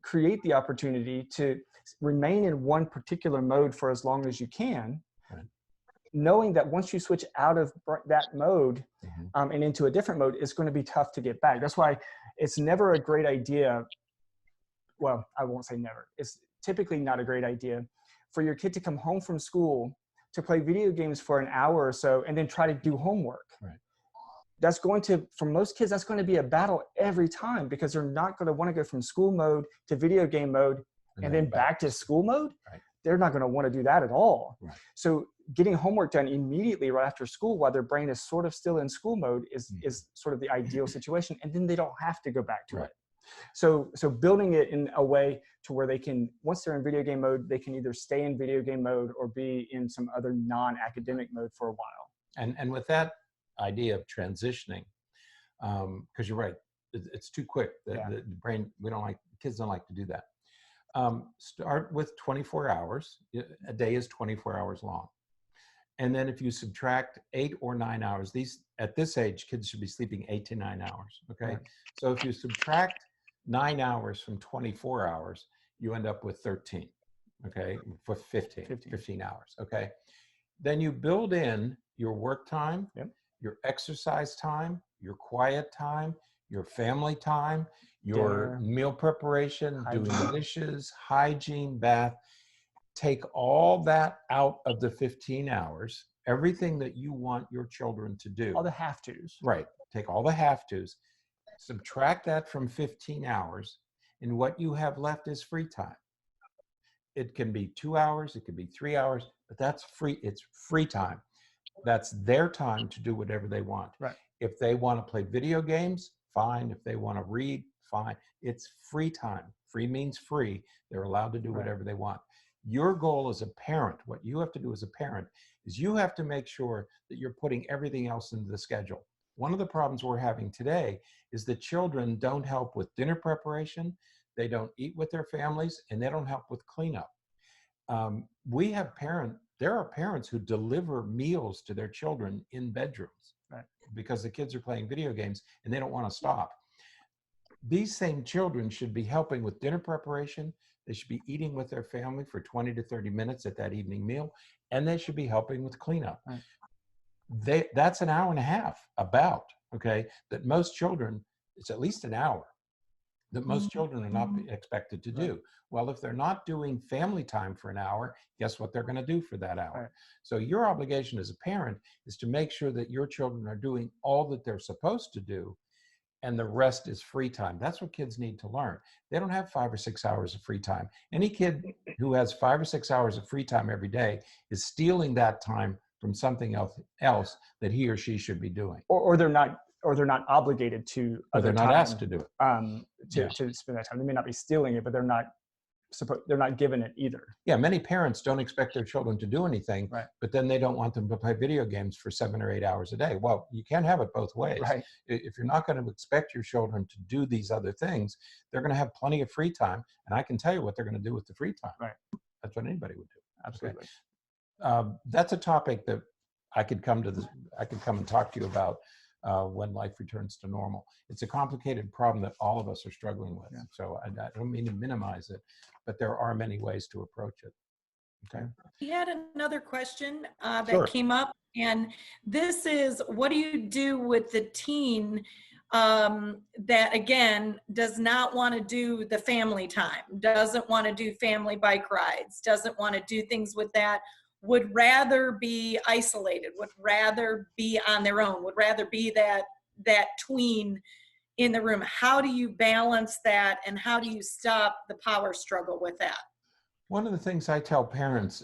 create the opportunity to remain in one particular mode for as long as you can, knowing that once you switch out of that mode and into a different mode, it's going to be tough to get back. That's why it's never a great idea. Well, I won't say never. It's typically not a great idea for your kid to come home from school to play video games for an hour or so and then try to do homework. Right. That's going to, for most kids, that's going to be a battle every time, because they're not going to want to go from school mode to video game mode and then back to school mode. Right. They're not going to want to do that at all. Right. So getting homework done immediately right after school while their brain is sort of still in school mode is sort of the ideal situation. And then they don't have to go back to it. So building it in a way to where they can, once they're in video game mode, they can either stay in video game mode or be in some other non-academic mode for a while. And with that idea of transitioning, because you're right, it's too quick. The brain, kids don't like to do that. Start with 24 hours. A day is 24 hours long. And then if you subtract 8 or 9 hours, at this age, kids should be sleeping 8 to 9 hours, okay? Right. So if you subtract 9 hours from 24 hours, you end up with 13, okay? For 15 hours, okay? Then you build in your work time, your exercise time, your quiet time, your family time, your meal preparation, doing dishes, hygiene, bath. Take all that out of the 15 hours, everything that you want your children to do. All the have-tos. Right. Take all the have-tos, subtract that from 15 hours, and what you have left is free time. It can be 2 hours, it could be 3 hours, but that's free. It's free time. That's their time to do whatever they want. Right. If they want to play video games, fine. If they want to read, fine. It's free time. Free means free. They're allowed to do whatever they want. Your goal as a parent, what you have to do as a parent, is you have to make sure that you're putting everything else into the schedule. One of the problems we're having today is that children don't help with dinner preparation, they don't eat with their families, and they don't help with cleanup. There are parents who deliver meals to their children in bedrooms because the kids are playing video games and they don't want to stop. These same children should be helping with dinner preparation. They should be eating with their family for 20 to 30 minutes at that evening meal, and they should be helping with cleanup. Right. That's an hour and a half, okay? That most children, it's at least an hour. that most children are not expected to do. Well, if they're not doing family time for an hour, guess what they're going to do for that hour? Right. So your obligation as a parent is to make sure that your children are doing all that they're supposed to do, and the rest is free time. That's what kids need to learn. They don't have 5 or 6 hours of free time. Any kid who has 5 or 6 hours of free time every day is stealing that time from something else that he or she should be doing. Or they're not obligated to. Or they're not asked to do it. To spend that time. They may not be stealing it, but they're not given it either. Yeah, many parents don't expect their children to do anything, right. but then they don't want them to play video games for 7 or 8 hours a day. Well, you can't have it both ways. Right. If you're not going to expect your children to do these other things, they're going to have plenty of free time, and I can tell you what they're going to do with the free time. Right. That's what anybody would do. Absolutely. Okay. That's a topic that I could come and talk to you about when life returns to normal. It's a complicated problem that all of us are struggling with. Yeah. So I don't mean to minimize it, but there are many ways to approach it. Okay. We had another question that Sure. came up, and this is, what do you do with the teen that, again, does not want to do the family time, doesn't want to do family bike rides, doesn't want to do things with that, would rather be isolated, would rather be on their own, would rather be that tween in the room? How do you balance that, and how do you stop the power struggle with that? One of the things I tell parents,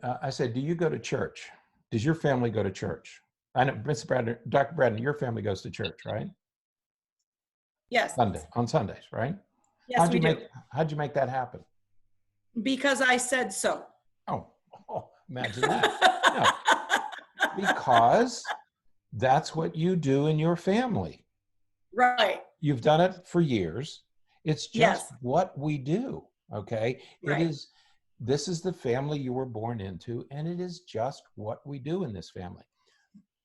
I say, do you go to church? Does your family go to church? I know, Mr. Bradley, Dr. Bradley, your family goes to church, right? Yes. On Sundays, right? Yes, we do. How'd you make that happen? Because I said so. Oh, imagine that. No, because that's what you do in your family. Right. You've done it for years. It's just Yes. what we do, okay? Right. This is the family you were born into, and it is just what we do in this family.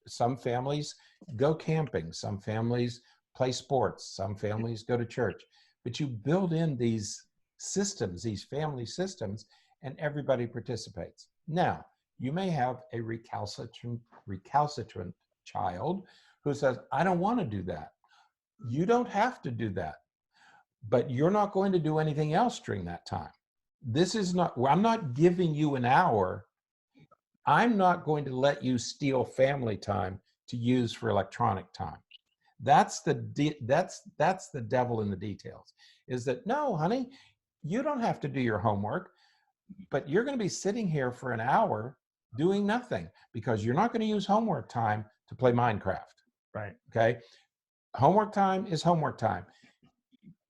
Some families go camping, some families play sports, some families go to church, but you build in these systems, these family systems, and everybody participates. Now, you may have a recalcitrant child who says, I don't want to do that. You don't have to do that, but you're not going to do anything else during that time. I'm not giving you an hour. I'm not going to let you steal family time to use for electronic time. That's the devil in the details, is that, no, honey, you don't have to do your homework, but you're going to be sitting here for an hour doing nothing because you're not going to use homework time to play Minecraft. Right. Okay. Homework time is homework time.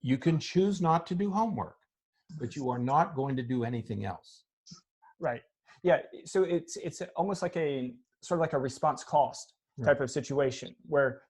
You can choose not to do homework, but you are not going to do anything else. Right. Yeah. So it's almost like a sort of like a response cost type of situation where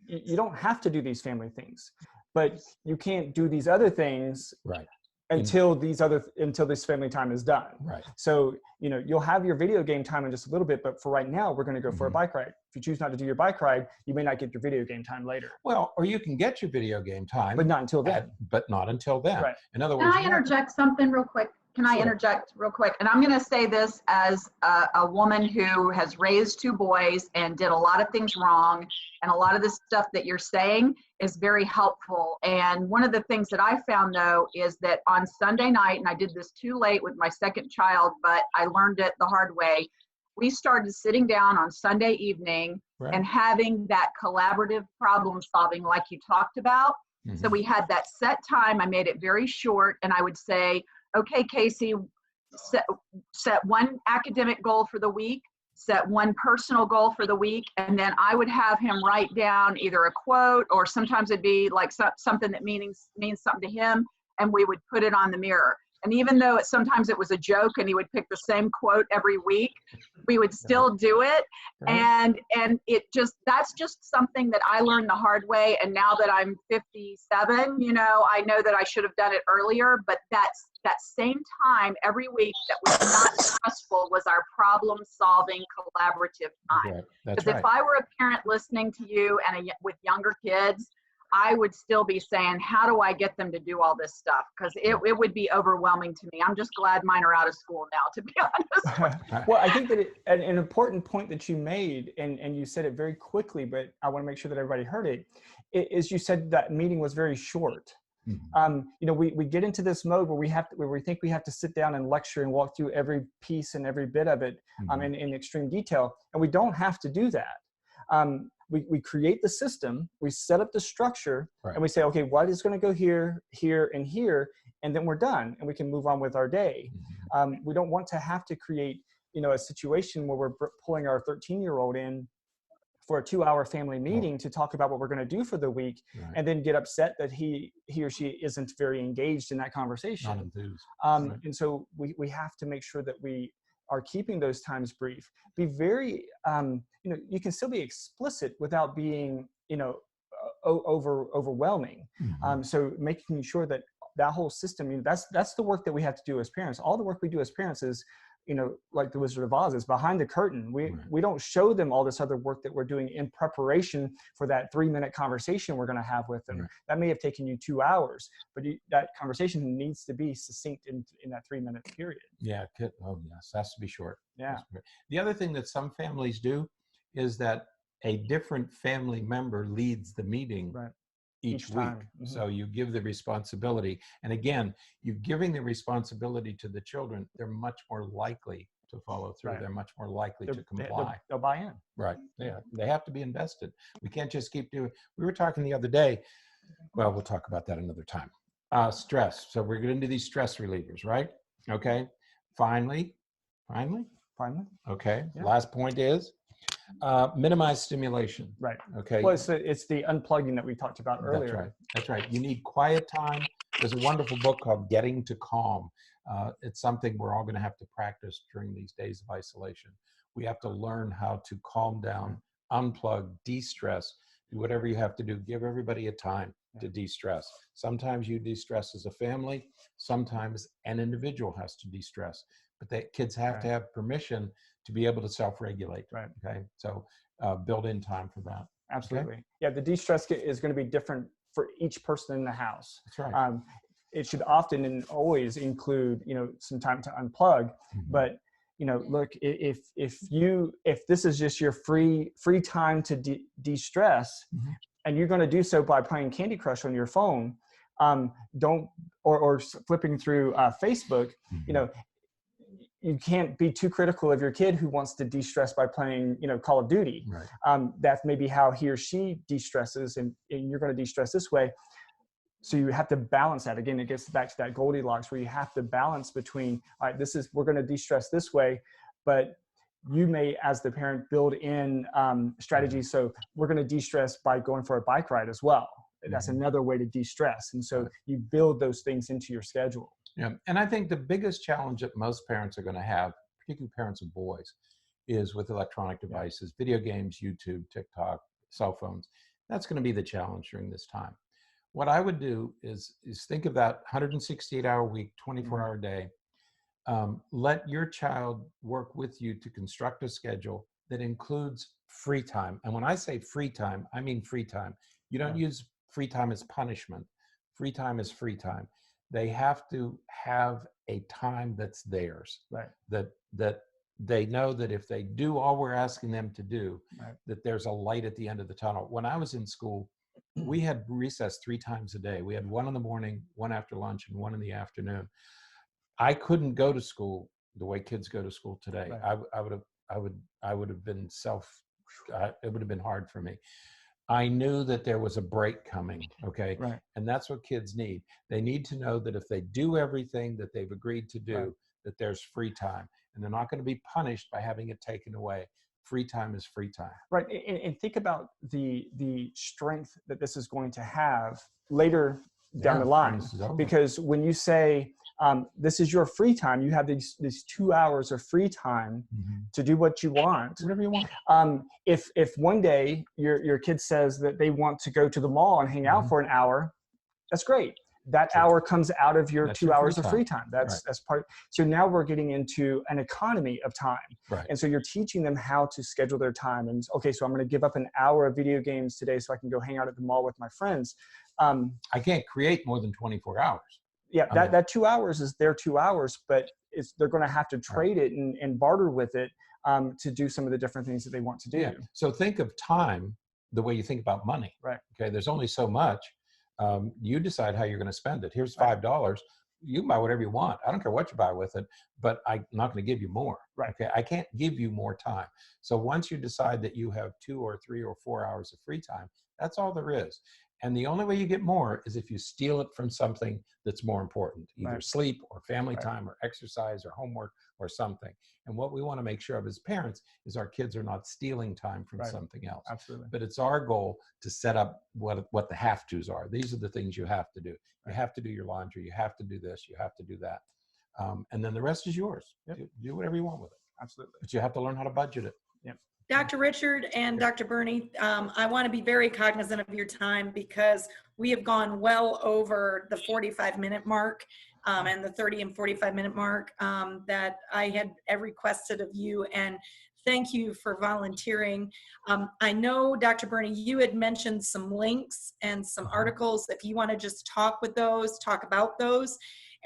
you don't have to do these family things, but you can't do these other things. Right. Until this family time is done. Right. So, you'll have your video game time in just a little bit, but for right now, we're going to go for a bike ride. If you choose not to do your bike ride, you may not get your video game time later. Well, or you can get your video game time. But not until then. Right. In other words, Can I interject something real quick? Can I interject real quick? And I'm going to say this as a woman who has raised 2 boys and did a lot of things wrong. And a lot of the stuff that you're saying is very helpful. And one of the things that I found, though, is that on Sunday night, and I did this too late with my second child, but I learned it the hard way. We started sitting down on Sunday evening and having that collaborative problem solving like you talked about. So we had that set time. I made it very short, and I would say, okay, Casey, set one academic goal for the week, set one personal goal for the week, and then I would have him write down either a quote, or sometimes it'd be like something that means something to him, and we would put it on the mirror. And even though sometimes it was a joke and he would pick the same quote every week, we would still do it. And that's just something that I learned the hard way. And now that I'm 57, I know that I should have done it earlier, but that same time every week that was not stressful was our problem solving collaborative time. Because if I were a parent listening to you and with younger kids, I would still be saying, how do I get them to do all this stuff? Because it would be overwhelming to me. I'm just glad mine are out of school now, to be honest. Well, I think that an important point that you made, and you said it very quickly, but I want to make sure that everybody heard it, as you said, that meeting was very short. You know, we get into this mode where we think we have to sit down and lecture and walk through every piece and every bit of it in extreme detail, and we don't have to do that. We create the system, we set up the structure, and we say, okay, what is going to go here, here, and here, and then we're done, and we can move on with our day. We don't want to have to create, you know, a situation where we're pulling our 13-year-old in for a 2-hour family meeting to talk about what we're going to do for the week, and then get upset that he or she isn't very engaged in that conversation. Not enthused. And so we have to make sure that we are keeping those times brief. Be very, you know, you can still be explicit without being, you know, overwhelming. So making sure that that whole system, I mean, that's the work that we have to do as parents. All the work we do as parents is, you know, like the Wizard of Oz, is behind the curtain. We don't show them all this other work that we're doing in preparation for that 3-minute conversation we're going to have with them. That may have taken you 2 hours, but that conversation needs to be succinct in that 3-minute period. Yeah. Oh yes, has to be short. Yeah. The other thing that some families do is that a different family member leads the meeting each week. So you give the responsibility, and again, you're giving the responsibility to the children. They're much more likely to follow through. They're much more likely to comply. They'll buy in. They have to be invested. We can't just keep doing. We were talking the other day. Well, we'll talk about that another time. Stress. So we're getting into these stress relievers, right? Okay. Finally. Okay. Last point is minimize stimulation. Okay. Well, it's the unplugging that we talked about earlier. That's right. You need quiet time. There's a wonderful book called Getting to Calm. It's something we're all going to have to practice during these days of isolation. We have to learn how to calm down, unplug, de-stress, do whatever you have to do. Give everybody a time to de-stress. Sometimes you de-stress as a family. Sometimes an individual has to de-stress. But the kids have to have permission to be able to self-regulate. Okay. So build in time for that. Absolutely. Okay? Yeah. The de-stress is going to be different for each person in the house. That's right. It should often and always include, you know, some time to unplug, but you know, look, if this is just your free time to de-stress, and you're going to do so by playing Candy Crush on your phone, or flipping through Facebook, you know, you can't be too critical of your kid who wants to de-stress by playing, you know, Call of Duty. That's maybe how he or she de-stresses, and you're going to de-stress this way. So you have to balance that. Again, it gets back to that Goldilocks, where you have to balance between, all right, we're going to de-stress this way, but you may, as the parent, build in strategies. So we're going to de-stress by going for a bike ride as well. That's another way to de-stress. And so you build those things into your schedule. Yeah, and I think the biggest challenge that most parents are going to have, particularly parents of boys, is with electronic devices, video games, YouTube, TikTok, cell phones. That's going to be the challenge during this time. What I would do is think of that 168-hour week, 24-hour day. Let your child work with you to construct a schedule that includes free time. And when I say free time, I mean free time. You don't use free time as punishment. Free time is free time. They have to have a time that's theirs. That they know that if they do all we're asking them to do, that there's a light at the end of the tunnel. When I was in school, we had recess 3 times a day. We had 1 in the morning, 1 after lunch, and 1 in the afternoon. I couldn't go to school the way kids go to school today. I would have been it would have been hard for me. I knew that there was a break coming, okay? And that's what kids need. They need to know that if they do everything that they've agreed to do, that there's free time. And they're not going to be punished by having it taken away. Free time is free time. And think about the strength that this is going to have later down the line. Because when you say, this is your free time, you have these 2 hours of free time to do what you want. Whatever you want. If one day your kid says that they want to go to the mall and hang out for an hour, that's great. That hour comes out of your 2 hours of free time. That's part. So now we're getting into an economy of time. And so you're teaching them how to schedule their time. And okay, so I'm going to give up an hour of video games today so I can go hang out at the mall with my friends. I can't create more than 24 hours. Yeah, that 2 hours is their 2 hours, but they're going to have to trade it and barter with it to do some of the different things that they want to do. So think of time the way you think about money. Right. Okay, there's only so much. You decide how you're going to spend it. Here's $5. You can buy whatever you want. I don't care what you buy with it, but I'm not going to give you more. Right. Okay, I can't give you more time. So once you decide that you have 2 or 3 or 4 hours of free time, that's all there is. And the only way you get more is if you steal it from something that's more important, either Right. sleep or family time or exercise or homework or something. And what we want to make sure of as parents is our kids are not stealing time from something else. Absolutely. But it's our goal to set up what the have-tos are. These are the things you have to do. You have to do your laundry. You have to do this. You have to do that. And then the rest is yours. Yep. Do whatever you want with it. Absolutely. But you have to learn how to budget it. Yep. Dr. Richard and Dr. Berney, I want to be very cognizant of your time because we have gone well over the 45-minute mark and the 30 and 45-minute mark that I had requested of you. And thank you for volunteering. I know, Dr. Berney, you had mentioned some links and some articles. If you want to just talk about those.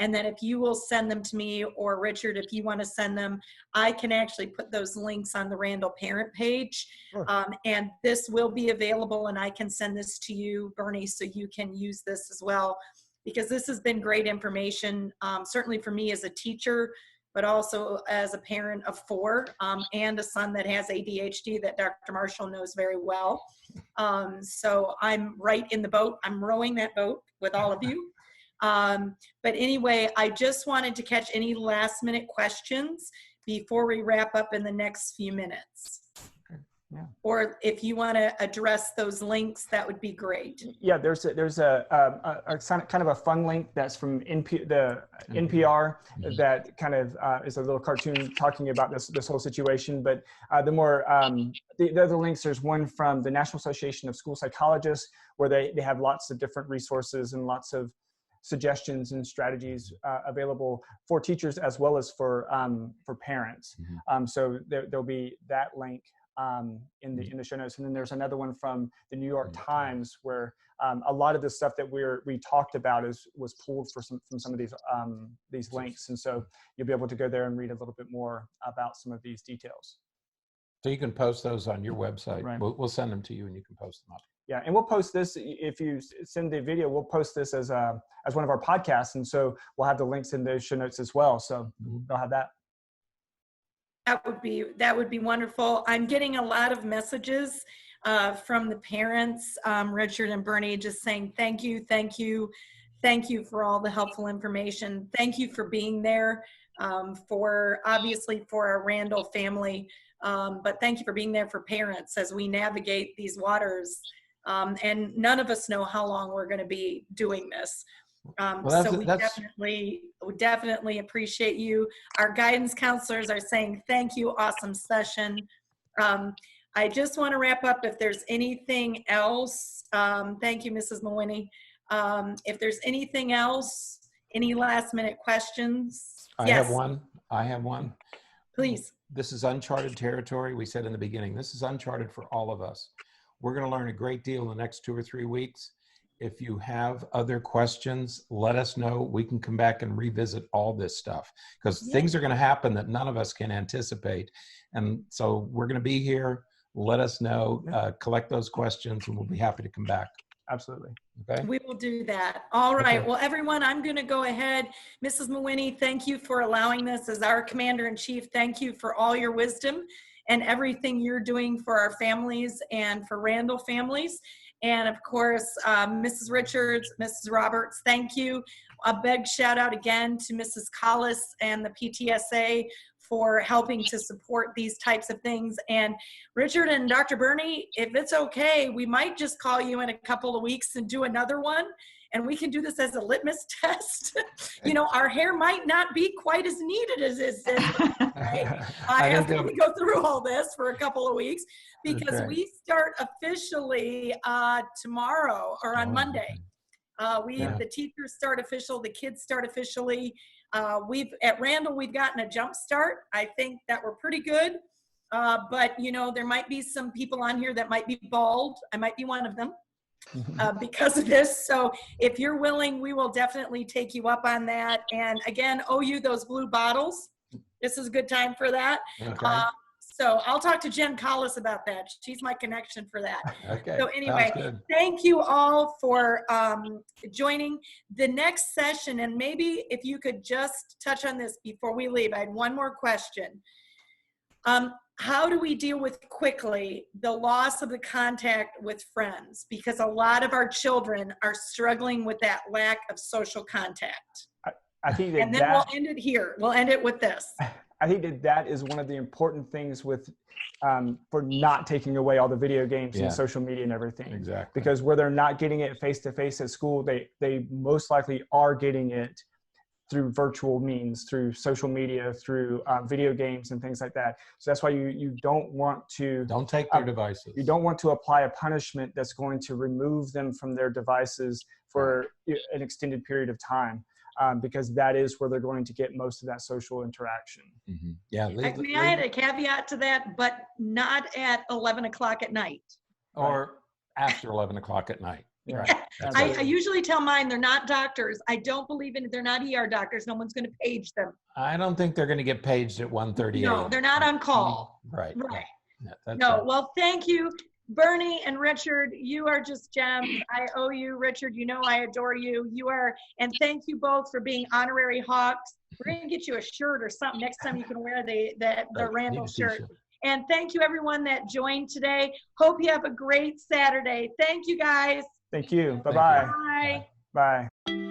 And then if you will send them to me, or Richard, if you want to send them, I can actually put those links on the Randall parent page. Sure. And this will be available, and I can send this to you, Berney, so you can use this as well, because this has been great information, certainly for me as a teacher, but also as a parent of 4 and a son that has ADHD that Dr. Marshall knows very well. So I'm right in the boat. I'm rowing that boat with all of you. But anyway, I just wanted to catch any last minute questions before we wrap up in the next few minutes. Yeah. Or if you want to address those links, that would be great. Yeah, there's a kind of a fun link that's from NPR that kind of is a little cartoon talking about this whole situation. But the other links, there's one from the National Association of School Psychologists, where they have lots of different resources and lots of suggestions and strategies available for teachers as well as for parents. So there'll be that link in the show notes. And then there's another one from the New York Times where a lot of the stuff that we talked about was pulled from some of these links. And so you'll be able to go there and read a little bit more about some of these details. So you can post those on your website. Right. We'll send them to you and you can post them up. Yeah, and we'll post this, if you send the video, we'll post this as one of our podcasts. And so we'll have the links in those show notes as well. So they'll have that. That would be wonderful. I'm getting a lot of messages from the parents, Richard and Berney, just saying thank you for all the helpful information. Thank you for being there obviously for our Randall family, but thank you for being there for parents as we navigate these waters. And none of us know how long we're going to be doing this. So we definitely appreciate you. Our guidance counselors are saying thank you, awesome session. I just want to wrap up. If there's anything else, thank you, Mrs. Mawhinney. If there's anything else, any last minute questions? I have one. Please. This is uncharted territory. We said in the beginning, this is uncharted for all of us. We're going to learn a great deal in the next 2 or 3 weeks. If you have other questions, let us know. We can come back and revisit all this stuff because things are going to happen that none of us can anticipate. And so we're going to be here. Let us know, collect those questions, and we'll be happy to come back. Absolutely. Okay. We will do that. All right. Okay. Well, everyone, I'm going to go ahead. Mrs. Mawhinney, thank you for allowing this as our Commander-in-Chief. Thank you for all your wisdom and everything you're doing for our families and for Randall families. And of course, Mrs. Richards, Mrs. Roberts, thank you. A big shout out again to Mrs. Collis and the PTSA for helping to support these types of things. And Richard and Dr. Berney, if it's okay, we might just call you in a couple of weeks and do another one. And we can do this as a litmus test. You know, our hair might not be quite as needed as right? After we go through all this for a couple of weeks, because we start officially tomorrow or on Monday. The teachers start official, the kids start officially. At Randall, we've gotten a jump start. I think that we're pretty good. But, you know, there might be some people on here that might be bald. I might be one of them. Because of this. So if you're willing, we will definitely take you up on that. And again, OU those blue bottles. This is a good time for that. Okay. So I'll talk to Jen Collis about that. She's my connection for that. Okay. So anyway, Sounds good. thank you all for joining the next session. And maybe if you could just touch on this before we leave. I had one more question. How do we deal with quickly the loss of the contact with friends? Because a lot of our children are struggling with that lack of social contact. I think that and then we'll end it here. We'll end it with this. I think that is one of the important things with for not taking away all the video games and social media and everything. Exactly. Because where they're not getting it face to face at school, they most likely are getting it through virtual means, through social media, through video games and things like that. So that's why you don't want to don't take their devices. You don't want to apply a punishment that's going to remove them from their devices for an extended period of time. Because that is where they're going to get most of that social interaction. Mm-hmm. Yeah. May I add a caveat to that, but not at 11 o'clock at night. Or after 11 o'clock at night. Yeah. Right. I usually tell mine they're not doctors. I don't believe in it. They're not ER doctors. No one's going to page them. I don't think they're going to get paged at 1:30 a.m. No, they're not on call. Right. Right. Yeah, no. Well, thank you. Bernie and Richard, you are just gems. I owe you, Richard. You know I adore you. You are, and thank you both for being honorary Hawks. We're going to get you a shirt or something next time you can wear the Randall shirt. And thank you, everyone that joined today. Hope you have a great Saturday. Thank you, guys. Thank you. Bye-bye. Bye. Bye.